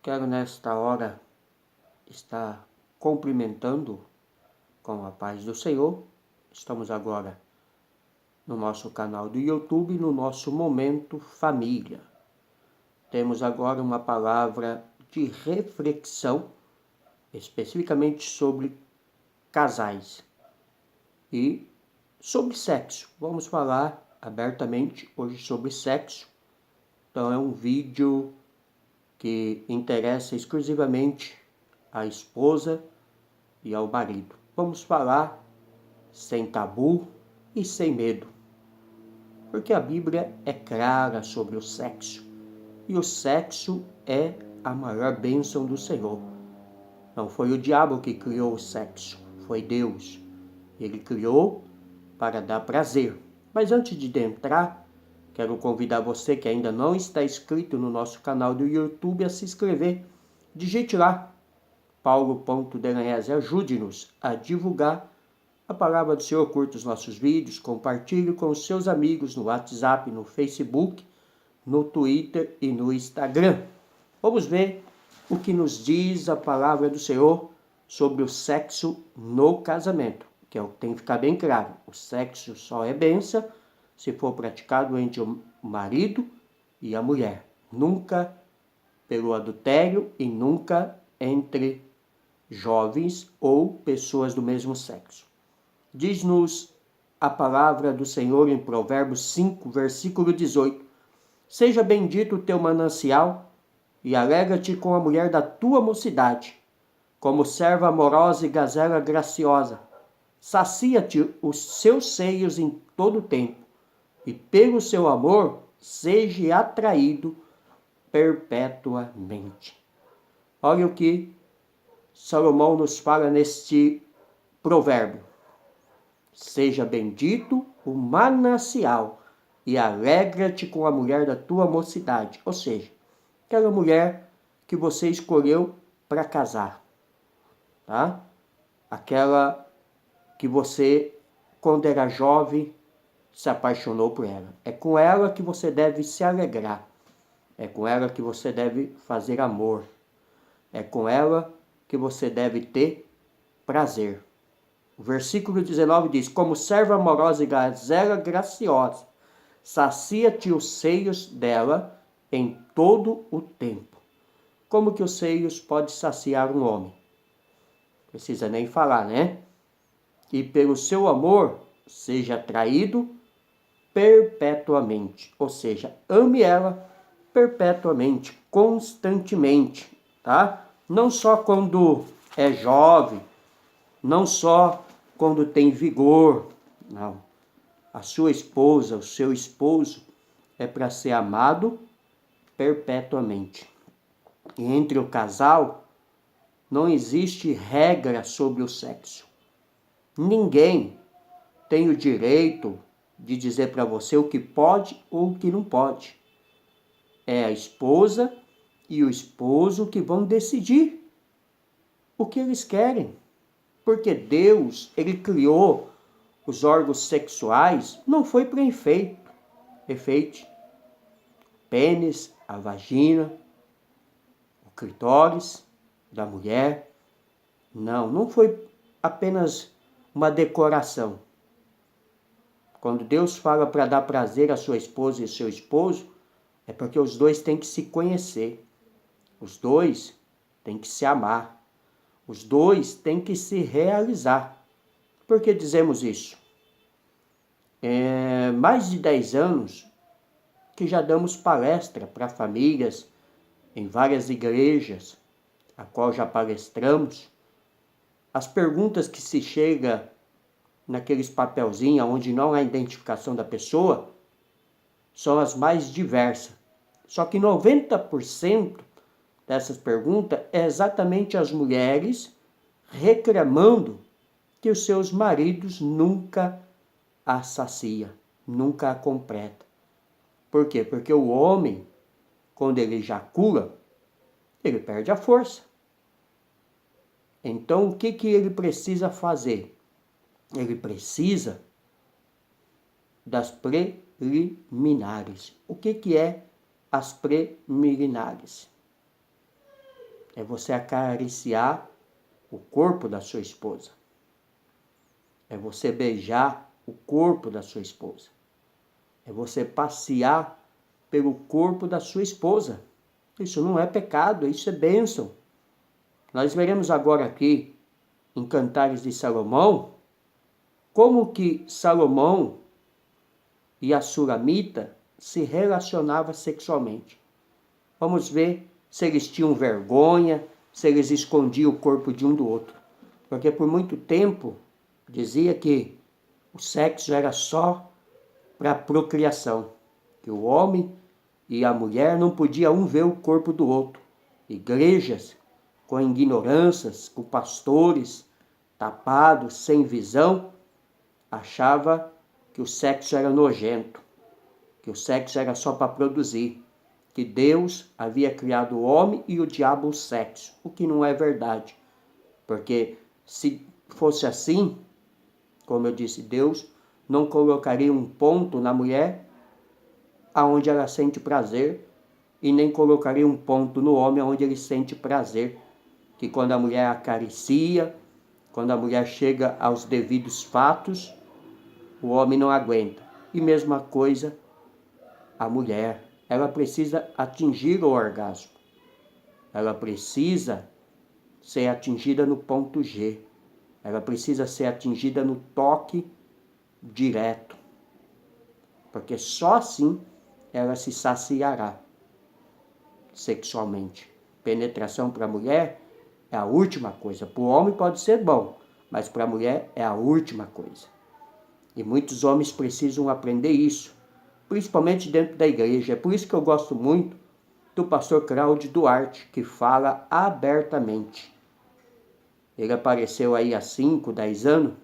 Quero nesta hora estar cumprimentando com a paz do Senhor. Estamos agora no nosso canal do YouTube, no nosso Momento Família. Temos agora uma palavra de reflexão, especificamente sobre casais e sobre sexo. Vamos falar abertamente hoje sobre sexo. Então é um vídeo que interessa exclusivamente à esposa e ao marido. Vamos falar sem tabu e sem medo, porque a Bíblia é clara sobre o sexo, e o sexo é a maior bênção do Senhor. Não foi o diabo que criou o sexo, foi Deus. Ele criou para dar prazer. Mas antes de entrar, quero convidar você que ainda não está inscrito no nosso canal do YouTube a se inscrever. Digite lá, Paulo.Delanhese, ajude-nos a divulgar a palavra do Senhor, curta os nossos vídeos, compartilhe com os seus amigos no WhatsApp, no Facebook, no Twitter e no Instagram. Vamos ver o que nos diz a palavra do Senhor sobre o sexo no casamento, que é o que tem que ficar bem claro. O sexo só é bênção se for praticado entre o marido e a mulher. Nunca pelo adultério e nunca entre jovens ou pessoas do mesmo sexo. Diz-nos a palavra do Senhor em Provérbios 5, versículo 18. Seja bendito o teu manancial e alegra-te com a mulher da tua mocidade, como serva amorosa e gazela graciosa. Sacia-te os seus seios em todo o tempo, e pelo seu amor seja atraído perpetuamente. Olha o que Salomão nos fala neste provérbio. Seja bendito o manancial e alegra-te com a mulher da tua mocidade. Ou seja, aquela mulher que você escolheu para casar, tá? Aquela que você, quando era jovem, se apaixonou por ela. É com ela que você deve se alegrar. É com ela que você deve fazer amor. É com ela que você deve ter prazer. O versículo 19 diz: como serva amorosa e gazela graciosa, sacia-te os seios dela em todo o tempo. Como que os seios podem saciar um homem? Precisa nem falar, né? E pelo seu amor seja atraído perpetuamente. Ou seja, ame ela perpetuamente, constantemente, tá? Não só quando é jovem, não só quando tem vigor, não. A sua esposa, o seu esposo é para ser amado perpetuamente. E entre o casal não existe regra sobre o sexo. Ninguém tem o direito de dizer para você o que pode ou o que não pode. É a esposa e o esposo que vão decidir o que eles querem. Porque Deus, ele criou os órgãos sexuais, não foi para efeito. Pênis, a vagina, o clitóris da mulher. Não foi apenas uma decoração. Quando Deus fala para dar prazer à sua esposa e ao seu esposo, é porque os dois têm que se conhecer. Os dois têm que se amar. Os dois têm que se realizar. Por que dizemos isso? Mais de 10 anos que já damos palestra para famílias em várias igrejas, a qual já palestramos. As perguntas que se chega naqueles papelzinhos onde não há identificação da pessoa são as mais diversas. Só que 90% dessas perguntas é exatamente as mulheres reclamando que os seus maridos nunca a sacia, nunca a completa. Por quê? Porque o homem, quando ele ejacula, ele perde a força. Então, o que ele precisa fazer? Ele precisa das preliminares. O que é as preliminares? é você acariciar o corpo da sua esposa. É você beijar o corpo da sua esposa. É você passear pelo corpo da sua esposa. Isso não é pecado, isso é bênção. Nós veremos agora aqui, em Cantares de Salomão, como que Salomão e a Sulamita se relacionavam sexualmente. Vamos ver se eles tinham vergonha, se eles escondiam o corpo de um do outro. Porque por muito tempo dizia que o sexo era só para procriação, que o homem e a mulher não podiam um ver o corpo do outro. Igrejas com ignorâncias, com pastores tapados, sem visão, achava que o sexo era nojento, que o sexo era só para produzir, que Deus havia criado o homem e o diabo o sexo, o que não é verdade. Porque se fosse assim, como eu disse, Deus não colocaria um ponto na mulher aonde ela sente prazer e nem colocaria um ponto no homem aonde ele sente prazer. Que quando a mulher acaricia, quando a mulher chega aos devidos fatos, o homem não aguenta. E mesma coisa a mulher, ela precisa atingir o orgasmo. Ela precisa ser atingida no ponto G. Ela precisa ser atingida no toque direto. Porque só assim ela se saciará sexualmente. Penetração para a mulher é a última coisa. Para o homem pode ser bom, mas para a mulher é a última coisa. E muitos homens precisam aprender isso, principalmente dentro da igreja. É por isso que eu gosto muito do pastor Cláudio Duarte, que fala abertamente. Ele apareceu aí há 5, 10 anos.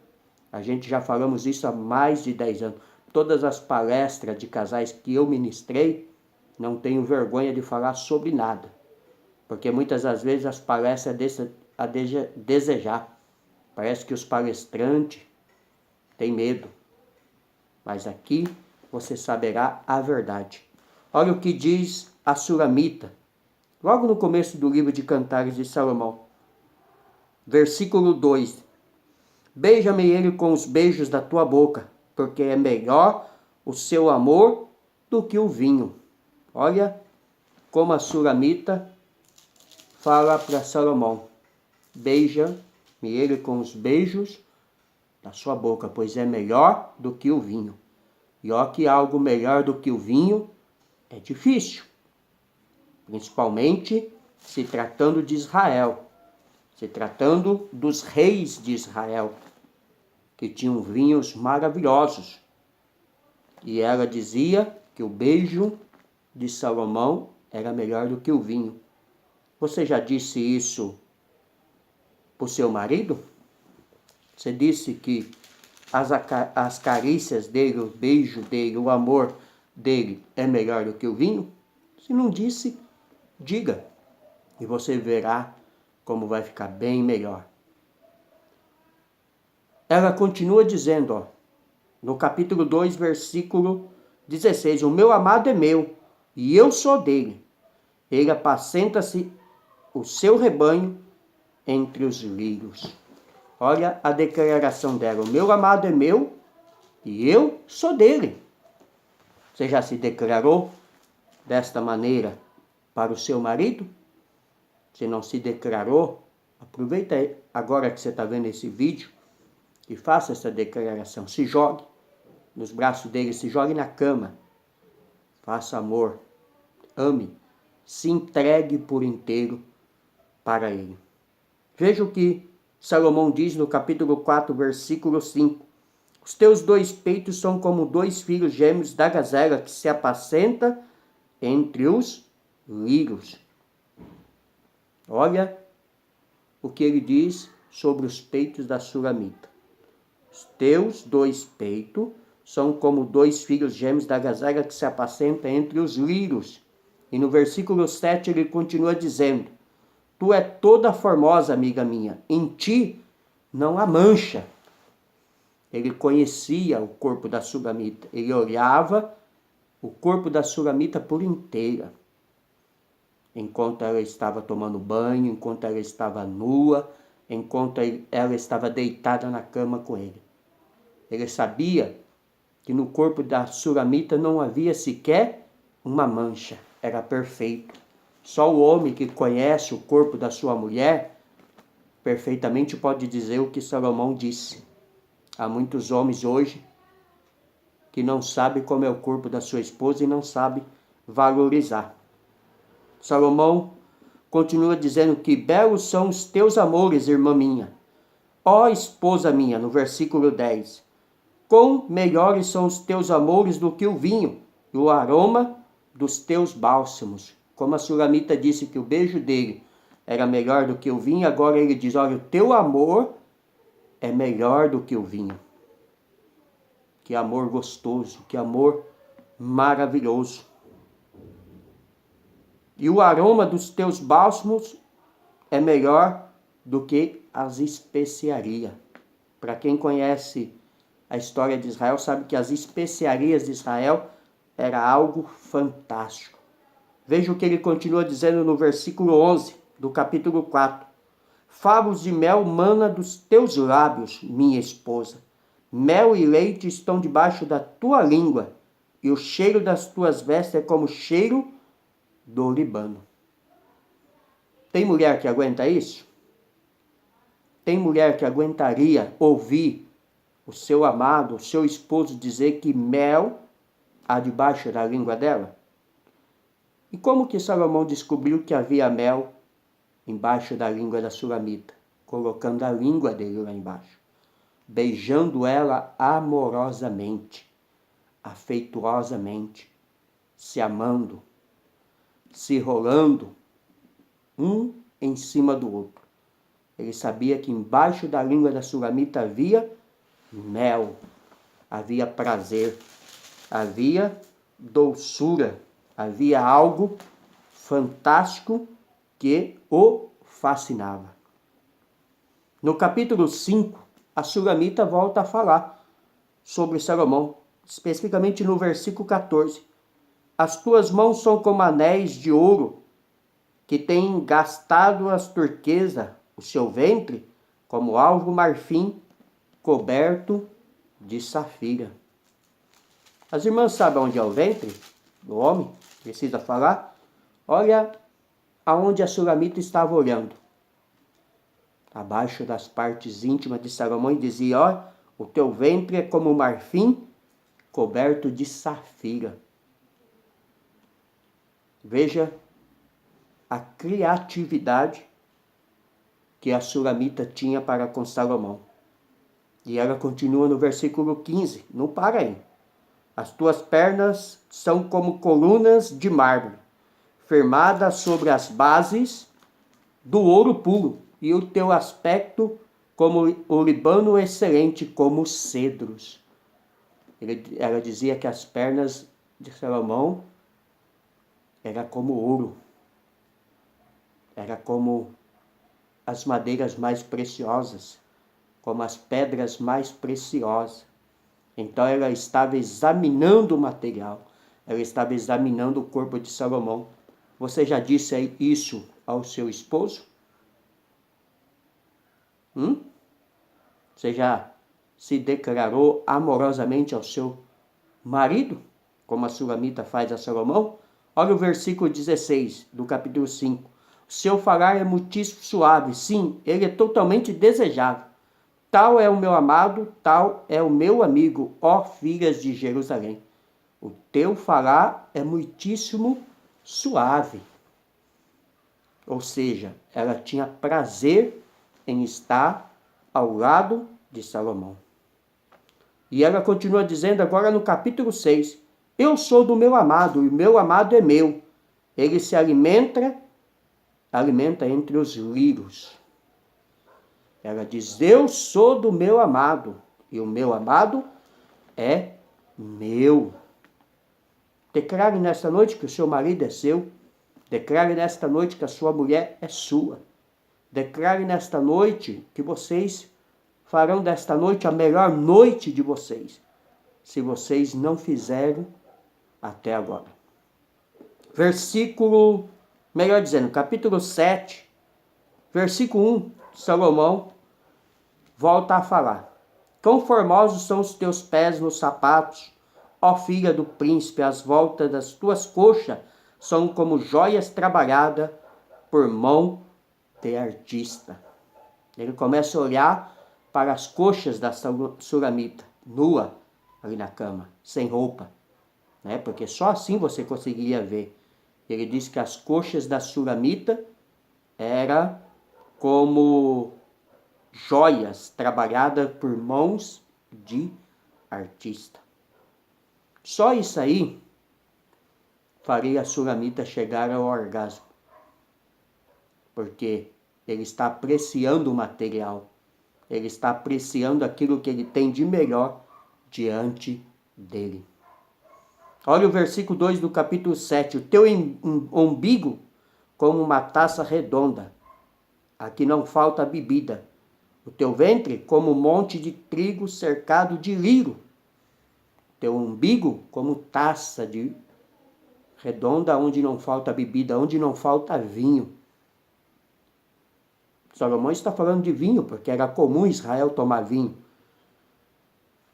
A gente já falamos isso há mais de 10 anos. Todas as palestras de casais que eu ministrei, não tenho vergonha de falar sobre nada. Porque muitas das vezes as palestras deixam a desejar. Parece que os palestrantes têm medo. Mas aqui você saberá a verdade. Olha o que diz a Sulamita, logo no começo do livro de Cantares de Salomão. Versículo 2. Beija-me ele com os beijos da tua boca, porque é melhor o seu amor do que o vinho. Olha como a Sulamita fala para Salomão. Beija-me ele com os beijos da sua boca, pois é melhor do que o vinho. E ó que algo melhor do que o vinho é difícil. Principalmente se tratando de Israel. Se tratando dos reis de Israel, que tinham vinhos maravilhosos. E ela dizia que o beijo de Salomão era melhor do que o vinho. Você já disse isso para o seu marido? Você disse que as carícias dele, o beijo dele, o amor dele é melhor do que o vinho? Se não disse, diga. E você verá como vai ficar bem melhor. Ela continua dizendo, ó, no capítulo 2, versículo 16, o meu amado é meu, e eu sou dele. Ele apacenta-se o seu rebanho entre os lírios. Olha a declaração dela, o meu amado é meu, e eu sou dele. Você já se declarou desta maneira para o seu marido? Se não se declarou, aproveita agora que você está vendo esse vídeo e faça essa declaração. Se jogue nos braços dele, se jogue na cama. Faça amor, ame, se entregue por inteiro para ele. Veja o que Salomão diz no capítulo 4, versículo 5. Os teus 2 peitos são como 2 filhos gêmeos da gazela que se apacenta entre os lírios. Olha o que ele diz sobre os peitos da Sulamita. Os teus 2 peitos são como 2 filhos gêmeos da gazela que se apacenta entre os lírios. E no versículo 7 ele continua dizendo, tu é toda formosa, amiga minha, em ti não há mancha. Ele conhecia o corpo da Sulamita, ele olhava o corpo da Sulamita por inteira. enquanto ela estava tomando banho, enquanto ela estava nua, enquanto ela estava deitada na cama com ele. Ele sabia que no corpo da Sulamita não havia sequer uma mancha, era perfeito. Só o homem que conhece o corpo da sua mulher perfeitamente pode dizer o que Salomão disse. Há muitos homens hoje que não sabem como é o corpo da sua esposa e não sabem valorizar. Salomão continua dizendo que belos são os teus amores, irmã minha. Ó esposa minha, no versículo 10. Quão melhores são os teus amores do que o vinho, e o aroma dos teus bálsamos. Como a Sulamita disse que o beijo dele era melhor do que o vinho, agora ele diz, olha, o teu amor é melhor do que o vinho. Que amor gostoso, que amor maravilhoso. E o aroma dos teus bálsamos é melhor do que as especiarias. Para quem conhece a história de Israel, sabe que as especiarias de Israel era algo fantástico. Veja o que ele continua dizendo no versículo 11 do capítulo 4. Favos de mel mana dos teus lábios, minha esposa. Mel e leite estão debaixo da tua língua, e o cheiro das tuas vestes é como o cheiro do Líbano. Tem mulher que aguenta isso? Tem mulher que aguentaria ouvir o seu amado, o seu esposo dizer que mel há debaixo da língua dela? E como que Salomão descobriu que havia mel embaixo da língua da Sulamita? Colocando a língua dele lá embaixo, beijando ela amorosamente, afetuosamente, se amando, se rolando, um em cima do outro. Ele sabia que embaixo da língua da Sulamita havia mel, havia prazer, havia doçura, havia algo fantástico que o fascinava. No capítulo 5, a Sulamita volta a falar sobre Salomão, especificamente no versículo 14. As tuas mãos são como anéis de ouro que têm gastado as turquesa, o seu ventre como alvo marfim coberto de safira. As irmãs sabem onde é o ventre do homem? Precisa falar? Olha aonde a Sulamita estava olhando. Abaixo das partes íntimas de Salomão e dizia, ó, o teu ventre é como marfim coberto de safira. Veja a criatividade que a Sulamita tinha para com Salomão. E ela continua no versículo 15, não para aí. As tuas pernas são como colunas de mármore, firmadas sobre as bases do ouro puro, e o teu aspecto como o Líbano excelente, como os cedros. Ela dizia que as pernas de Salomão era como ouro, era como as madeiras mais preciosas, como as pedras mais preciosas. Então ela estava examinando o material, ela estava examinando o corpo de Salomão. Você já disse isso ao seu esposo? Você já se declarou amorosamente ao seu marido, como a Sulamita faz a Salomão? Olha o versículo 16 do capítulo 5. O seu falar é muitíssimo suave, sim, ele é totalmente desejável. Tal é o meu amado, tal é o meu amigo, ó filhas de Jerusalém. O teu falar é muitíssimo suave. Ou seja, ela tinha prazer em estar ao lado de Salomão. E ela continua dizendo agora no capítulo 6, eu sou do meu amado, e o meu amado é meu. Ele se alimenta entre os lírios. Ela diz, eu sou do meu amado, e o meu amado é meu. Declare nesta noite que o seu marido é seu. Declare nesta noite que a sua mulher é sua. Declare nesta noite que vocês farão desta noite a melhor noite de vocês, se vocês não fizeram até agora. Versículo melhor dizendo, capítulo 7, versículo 1, Salomão volta a falar. Quão formosos são os teus pés nos sapatos, ó filha do príncipe, as voltas das tuas coxas são como joias trabalhadas por mão de artista. Ele começa a olhar para as coxas da Sulamita, nua, ali na cama, sem roupa, né? Porque só assim você conseguiria ver. Ele diz que as coxas da Sulamita eram como joias trabalhadas por mãos de artista. Só isso aí faria a Sulamita chegar ao orgasmo, porque ele está apreciando o material, ele está apreciando aquilo que ele tem de melhor diante dele. Olha o versículo 2 do capítulo 7. O teu umbigo como uma taça redonda, aqui não falta bebida. O teu ventre como um monte de trigo cercado de liro. Teu umbigo como taça de redonda, onde não falta bebida, onde não falta vinho. Salomão está falando de vinho, porque era comum Israel tomar vinho.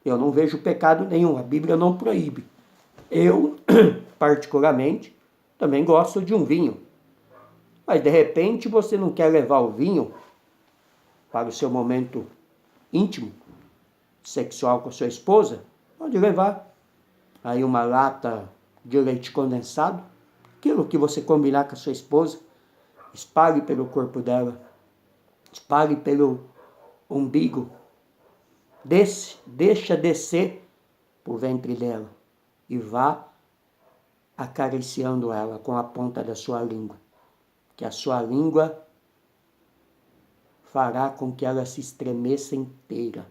Eu não vejo pecado nenhum, a Bíblia não proíbe. Eu, particularmente, também gosto de um vinho. Mas, de repente, você não quer levar o vinho para o seu momento íntimo, sexual com a sua esposa? Pode levar aí uma lata de leite condensado, aquilo que você combinar com a sua esposa, espalhe pelo corpo dela, espalhe pelo umbigo, deixa descer por ventre dela e vá acariciando ela com a ponta da sua língua, que a sua língua fará com que ela se estremeça inteira.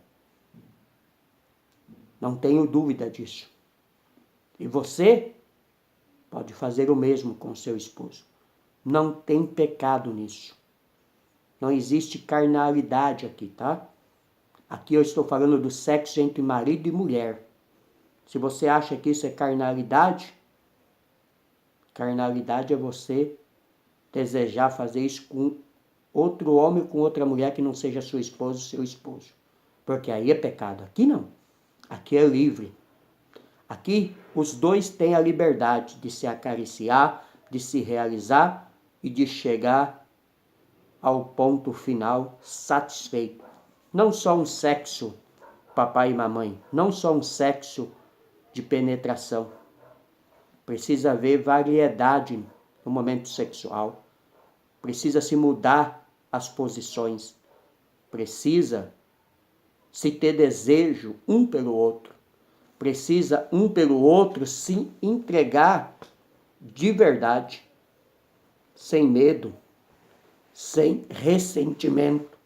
Não tenho dúvida disso. E você pode fazer o mesmo com seu esposo. Não tem pecado nisso. Não existe carnalidade aqui, tá? Aqui eu estou falando do sexo entre marido e mulher. Se você acha que isso é carnalidade, carnalidade é você desejar fazer isso com outro homem, com outra mulher que não seja sua esposa ou seu esposo. Porque aí é pecado. Aqui não. Aqui é livre. Aqui os dois têm a liberdade de se acariciar, de se realizar e de chegar ao ponto final satisfeito. Não só um sexo papai e mamãe, não só um sexo de penetração. Precisa haver variedade no momento sexual. Precisa se mudar as posições. Precisa se ter desejo um pelo outro. Precisa um pelo outro se entregar de verdade, sem medo, sem ressentimento,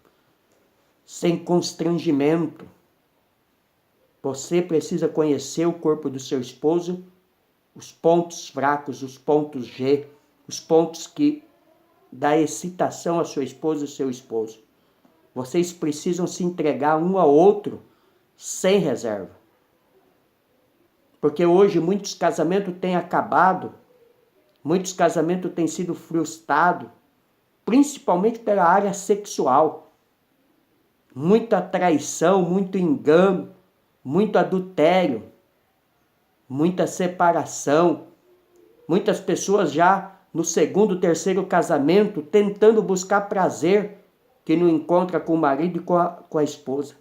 sem constrangimento. Você precisa conhecer o corpo do seu esposo, os pontos fracos, os pontos G, os pontos que dá excitação à sua esposa e ao seu esposo. Vocês precisam se entregar um ao outro sem reserva. Porque hoje muitos casamentos têm acabado, muitos casamentos têm sido frustrados, principalmente pela área sexual. Muita traição, muito engano, muito adultério, muita separação. Muitas pessoas já no segundo, terceiro casamento tentando buscar prazer que não encontra com o marido e com a esposa.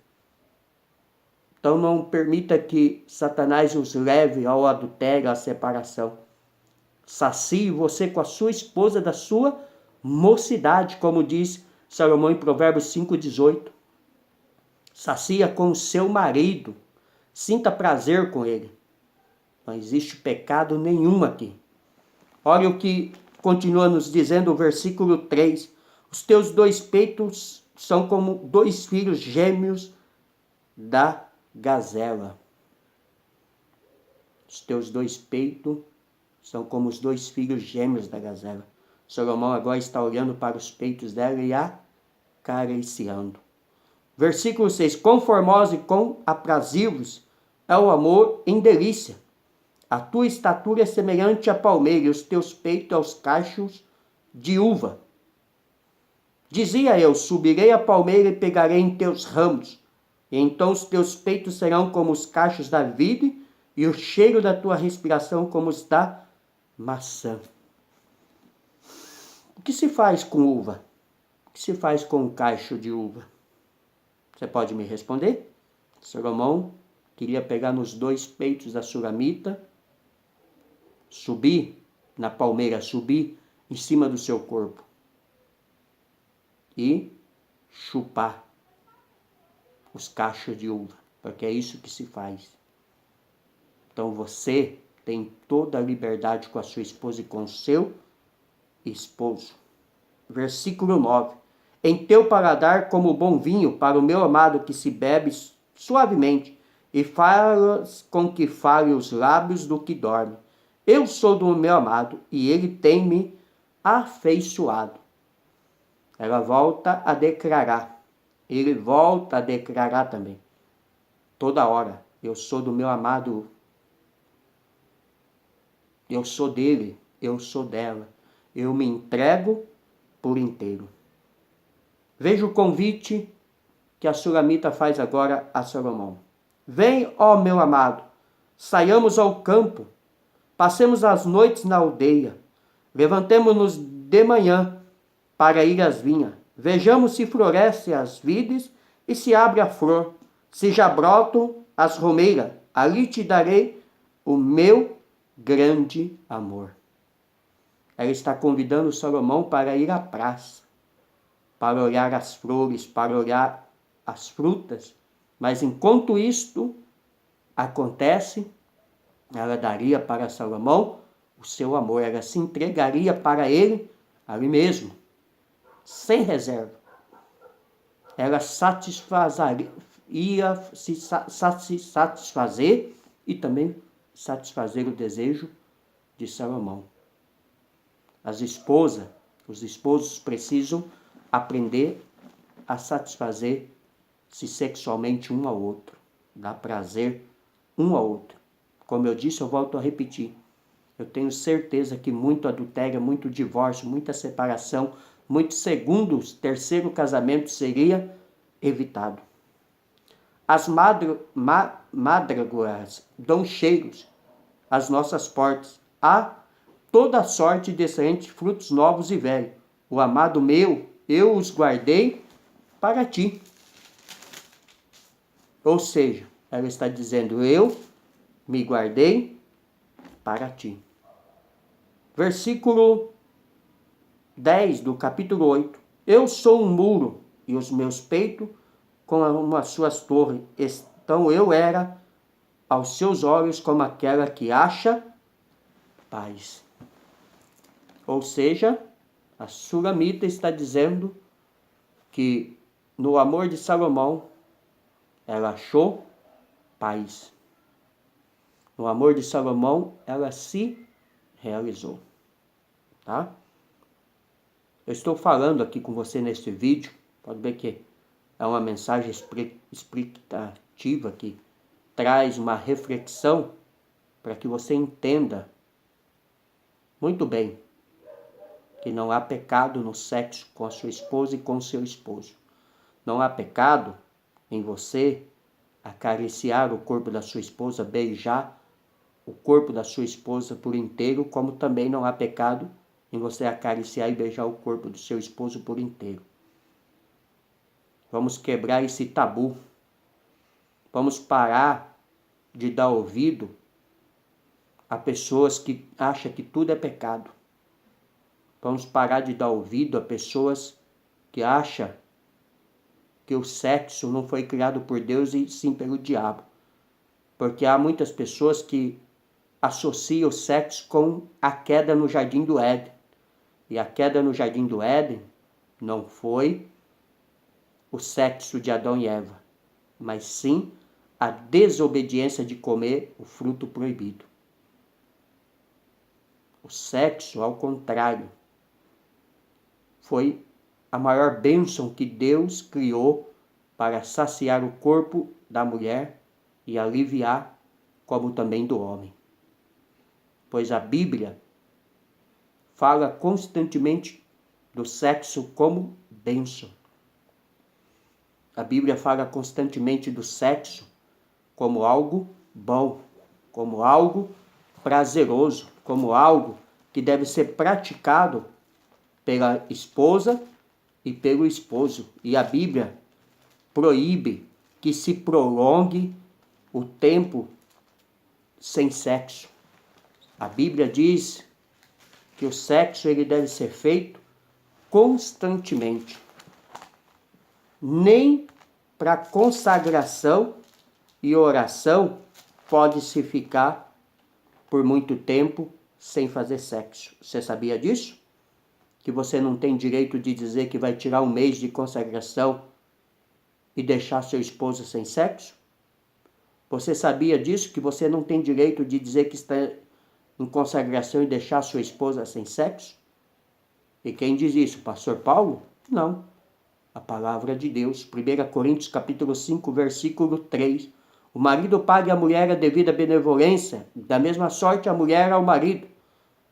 Então não permita que Satanás os leve ao adultério, à separação. Sacie você com a sua esposa da sua mocidade, como diz Salomão em Provérbios 5,18. Sacia com o seu marido. Sinta prazer com ele. Não existe pecado nenhum aqui. Olha o que continua nos dizendo o versículo 3. Os teus dois peitos são como dois filhos gêmeos da gazela. Os teus dois peitos são como os dois filhos gêmeos da gazela. Salomão agora está olhando para os peitos dela e acariciando. Versículo 6. Quão formosos e quão aprazíveis é o amor em delícia. A tua estatura é semelhante à palmeira, e os teus peitos aos cachos de uva. Dizia eu, subirei à palmeira e pegarei em teus ramos, e então os teus peitos serão como os cachos da vide, e o cheiro da tua respiração como os da maçã. O que se faz com uva? O que se faz com um cacho de uva? Você pode me responder? Salomão queria pegar nos 2 peitos da sulamita, subir na palmeira, subir em cima do seu corpo e chupar os cachos de uva, porque é isso que se faz. Então você tem toda a liberdade com a sua esposa e com o seu esposo. Versículo 9. Em teu paladar como bom vinho para o meu amado que se bebe suavemente, e falas com que fale os lábios do que dorme. Eu sou do meu amado e ele tem-me afeiçoado. Ela volta a declarar. Ele volta a declarar também. Toda hora. Eu sou do meu amado. Eu sou dele. Eu sou dela. Eu me entrego por inteiro. Veja o convite que a sulamita faz agora a Salomão. Vem, ó meu amado, saiamos ao campo, passemos as noites na aldeia, levantemo-nos de manhã para ir às vinhas, vejamos se florescem as vides e se abre a flor, se já brotam as romeiras, ali te darei o meu grande amor. Ela está convidando Salomão para ir à praça, para olhar as flores, para olhar as frutas, mas enquanto isto acontece, ela daria para Salomão o seu amor, ela se entregaria para ele ali mesmo, sem reserva. Ela ia se satisfazer e também satisfazer o desejo de Salomão. As esposas, os esposos precisam aprender a satisfazer-se sexualmente um ao outro, dar prazer um ao outro. Como eu disse, eu volto a repetir. Eu tenho certeza que muito adultério, muito divórcio, muita separação, muito segundo, terceiro casamento seria evitado. As madrugas dão cheiros às nossas portas. Há toda sorte de excelentes frutos novos e velhos. O amado meu, eu os guardei para ti. Ou seja, ela está dizendo, eu me guardei para ti. Versículo 10 do capítulo 8. Eu sou um muro e os meus peitos como as suas torres. Então eu era aos seus olhos como aquela que acha paz. Ou seja, a sulamita está dizendo que no amor de Salomão ela achou paz. No amor de Salomão ela se realizou. Tá? Eu estou falando aqui com você neste vídeo, pode ver que é uma mensagem explicativa que traz uma reflexão para que você entenda muito bem que não há pecado no sexo com a sua esposa e com o seu esposo. Não há pecado em você acariciar o corpo da sua esposa, beijar o corpo da sua esposa por inteiro, como também não há pecado em você acariciar e beijar o corpo do seu esposo por inteiro. Vamos quebrar esse tabu. Vamos parar de dar ouvido a pessoas que acham que tudo é pecado. Vamos parar de dar ouvido a pessoas que acham que o sexo não foi criado por Deus e sim pelo diabo. Porque há muitas pessoas que associam o sexo com a queda no Jardim do Éden. E a queda no Jardim do Éden não foi o sexo de Adão e Eva, mas sim a desobediência de comer o fruto proibido. O sexo, ao contrário, foi a maior bênção que Deus criou para saciar o corpo da mulher e aliviar, como também do homem. Pois a Bíblia fala constantemente do sexo como bênção. A Bíblia fala constantemente do sexo como algo bom, como algo prazeroso, como algo que deve ser praticado pela esposa e pelo esposo. E a Bíblia proíbe que se prolongue o tempo sem sexo. A Bíblia diz que o sexo ele deve ser feito constantemente. Nem para consagração e oração pode-se ficar por muito tempo sem fazer sexo. Você sabia disso? Que você não tem direito de dizer que vai tirar um mês de consagração e deixar seu esposo sem sexo? Você sabia disso? Que você não tem direito de dizer que está em consagração e deixar sua esposa sem sexo? E quem diz isso? Pastor Paulo? Não. A palavra de Deus. 1 Coríntios capítulo 5, versículo 3. O marido pague à mulher a devida benevolência, da mesma sorte a mulher ao marido.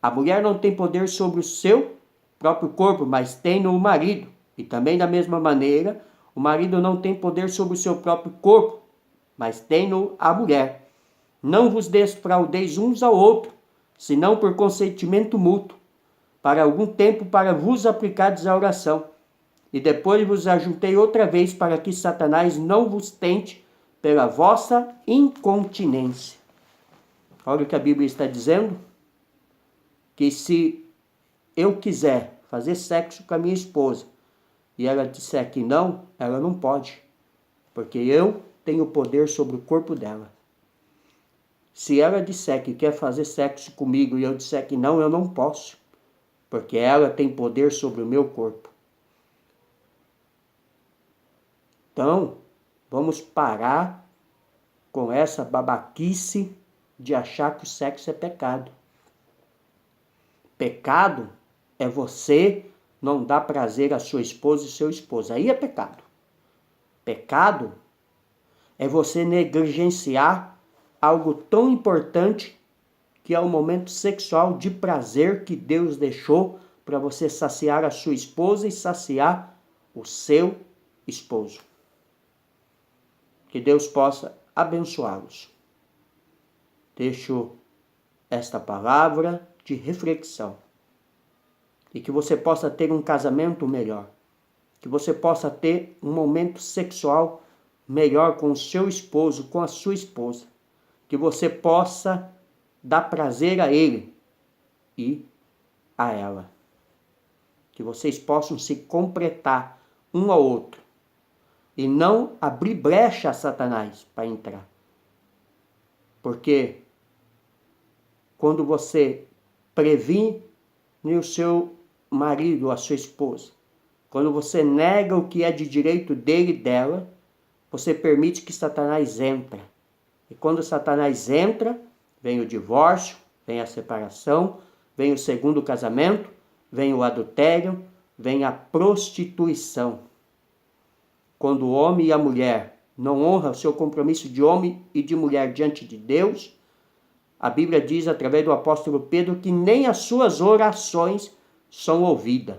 A mulher não tem poder sobre o seu próprio corpo, mas tem no marido. E também da mesma maneira, o marido não tem poder sobre o seu próprio corpo, mas tem no a mulher. Não vos defraudeis uns ao outro, senão por consentimento mútuo, para algum tempo para vos aplicardes à oração. E depois vos ajuntei outra vez para que Satanás não vos tente pela vossa incontinência. Olha o que a Bíblia está dizendo. Que se eu quiser fazer sexo com a minha esposa e ela disser que não, ela não pode. Porque eu tenho poder sobre o corpo dela. Se ela disser que quer fazer sexo comigo e eu disser que não, eu não posso. Porque ela tem poder sobre o meu corpo. Então, vamos parar com essa babaquice de achar que o sexo é pecado. Pecado é você não dar prazer à sua esposa e seu esposo. Aí é pecado. Pecado é você negligenciar algo tão importante que é o momento sexual de prazer que Deus deixou para você saciar a sua esposa e saciar o seu esposo. Que Deus possa abençoá-los. Deixo esta palavra de reflexão. E que você possa ter um casamento melhor. Que você possa ter um momento sexual melhor com o seu esposo, com a sua esposa. Que você possa dar prazer a ele e a ela. Que vocês possam se completar um ao outro. E não abrir brecha a Satanás para entrar. Porque quando você previne o seu marido ou a sua esposa, quando você nega o que é de direito dele e dela, você permite que Satanás entre. E quando Satanás entra, vem o divórcio, vem a separação, vem o segundo casamento, vem o adultério, vem a prostituição. Quando o homem e a mulher não honram o seu compromisso de homem e de mulher diante de Deus, a Bíblia diz, através do apóstolo Pedro, que nem as suas orações são ouvidas.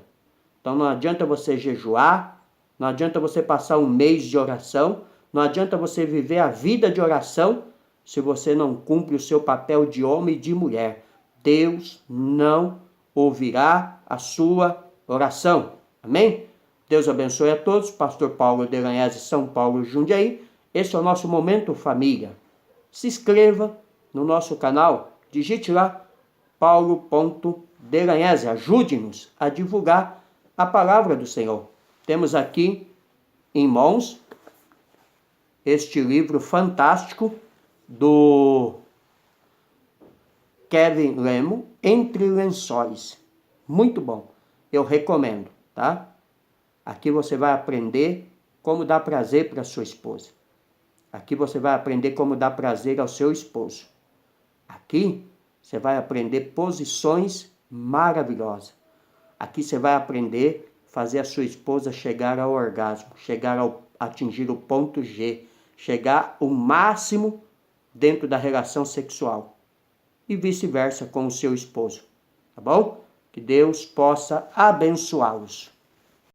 Então não adianta você jejuar, não adianta você passar um mês de oração, não adianta você viver a vida de oração se você não cumpre o seu papel de homem e de mulher. Deus não ouvirá a sua oração. Amém? Deus abençoe a todos. Pastor Paulo Delanhese, São Paulo, Jundiaí. Esse é o nosso Momento Família. Se inscreva no nosso canal. Digite lá paulo.delanhese. Ajude-nos a divulgar a palavra do Senhor. Temos aqui em mãos este livro fantástico do Kevin Lemo, Entre Lençóis. Muito bom. Eu recomendo, tá? Aqui você vai aprender como dar prazer para sua esposa. Aqui você vai aprender como dar prazer ao seu esposo. Aqui você vai aprender posições maravilhosas. Aqui você vai aprender a fazer a sua esposa chegar ao orgasmo, atingir o ponto G, chegar o máximo dentro da relação sexual. E vice-versa com o seu esposo. Tá bom? Que Deus possa abençoá-los.